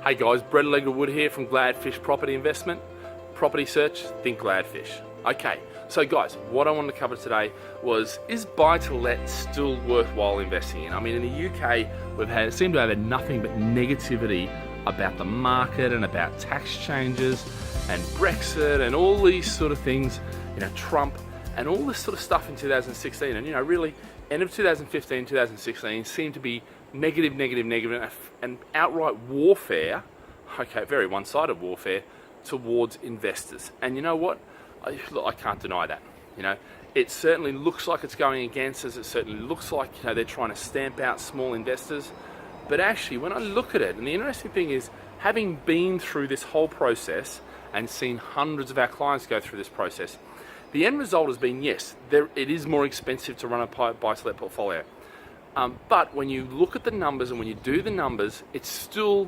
Hey guys, Alegre-Wood here from Gladfish Property Investment. Property search, think Gladfish. Okay, so guys, what I wanted to cover today was, is buy-to-let still worthwhile investing in? I mean, in the UK, seem to have had nothing but negativity about the market and about tax changes and Brexit and all these sort of things, Trump and all this sort of stuff in 2016. And really, end of 2015, 2016 seemed to be negative, and outright warfare, okay, very one-sided warfare towards investors. And you know what? I can't deny that. It certainly looks like it's going against us. It certainly looks like they're trying to stamp out small investors. But actually, when I look at it, and the interesting thing is, having been through this whole process and seen hundreds of our clients go through this process, the end result has been, yes, it is more expensive to run a buy-to-let portfolio. But when you look at the numbers and when you do the numbers, it still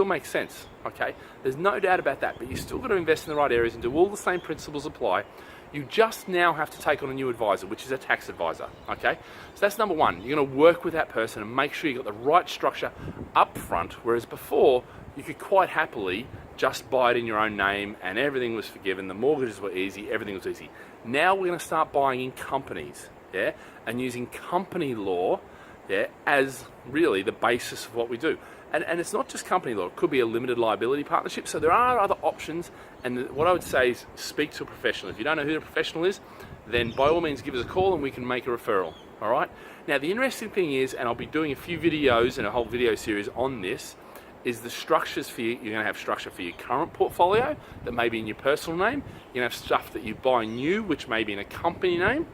makes sense, okay? There's no doubt about that, but you still got to invest in the right areas and do all the same principles apply. You just now have to take on a new advisor, which is a tax advisor, okay? So that's number one. You're going to work with that person and make sure you got the right structure up front, whereas before, you could quite happily just buy it in your own name and everything was forgiven, the mortgages were easy, everything was easy. Now we're going to start buying in companies, yeah, and using company law, yeah, as really the basis of what we do. And it's not just company law, it could be a limited liability partnership. So there are other options, and what I would say is speak to a professional. If you don't know who the professional is, then by all means give us a call and we can make a referral, all right? Now the interesting thing is, and I'll be doing a few videos and a whole video series on this, is the structures for you. You're going to have structure for your current portfolio that may be in your personal name. You're going to have stuff that you buy new, which may be in a company name,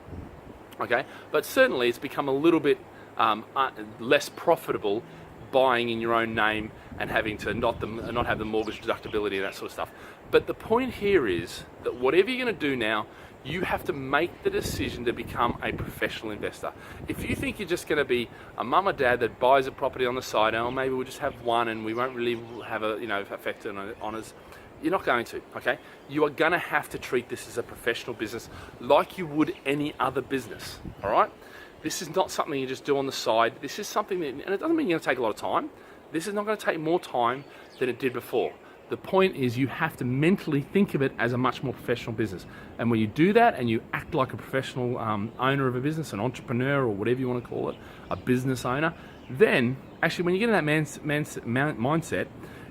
okay? But certainly it's become a little bit less profitable buying in your own name and having to not have the mortgage deductibility and that sort of stuff. But the point here is that whatever you're going to do now, you have to make the decision to become a professional investor. If you think you're just going to be a mum or dad that buys a property on the side, or maybe we'll just have one and we won't really have a effect on us, you're not going to, okay? You are going to have to treat this as a professional business like you would any other business, all right? This is not something you just do on the side. This is something that, and it doesn't mean you're going to take a lot of time. This is not going to take more time than it did before. The point is you have to mentally think of it as a much more professional business. And when you do that and you act like a professional owner of a business, an entrepreneur or whatever you want to call it, a business owner, then actually when you get in that mindset,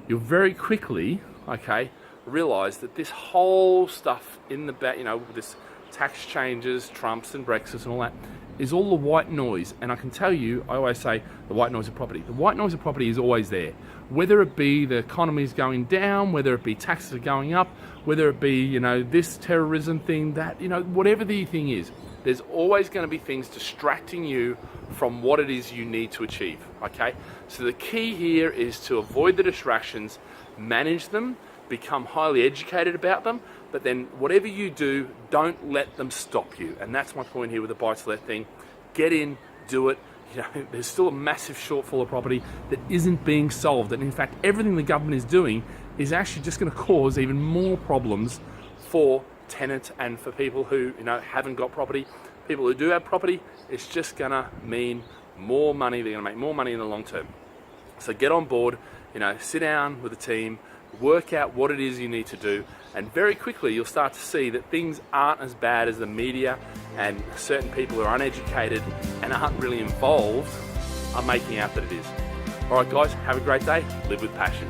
you'll very quickly, okay, realize that this whole stuff in the back, this tax changes, Trumps and Brexit and all that, is all the white noise. And I can tell you, I always say the white noise of property. The white noise of property is always there. Whether it be the economy is going down, whether it be taxes are going up, whether it be, this terrorism thing, that, whatever the thing is, there's always going to be things distracting you from what it is you need to achieve, okay? So the key here is to avoid the distractions, manage them, become highly educated about them, but then whatever you do, don't let them stop you. And that's my point here with the buy-to-let thing. Get in, do it. There's still a massive shortfall of property that isn't being solved. And in fact, everything the government is doing is actually just going to cause even more problems for tenants and for people who haven't got property. People who do have property, it's just going to mean more money. They're going to make more money in the long term. So get on board, sit down with a team, work out what it is you need to do, and very quickly you'll start to see that things aren't as bad as the media and certain people who are uneducated and aren't really involved are making out that it is. All right guys, have a great day, live with passion.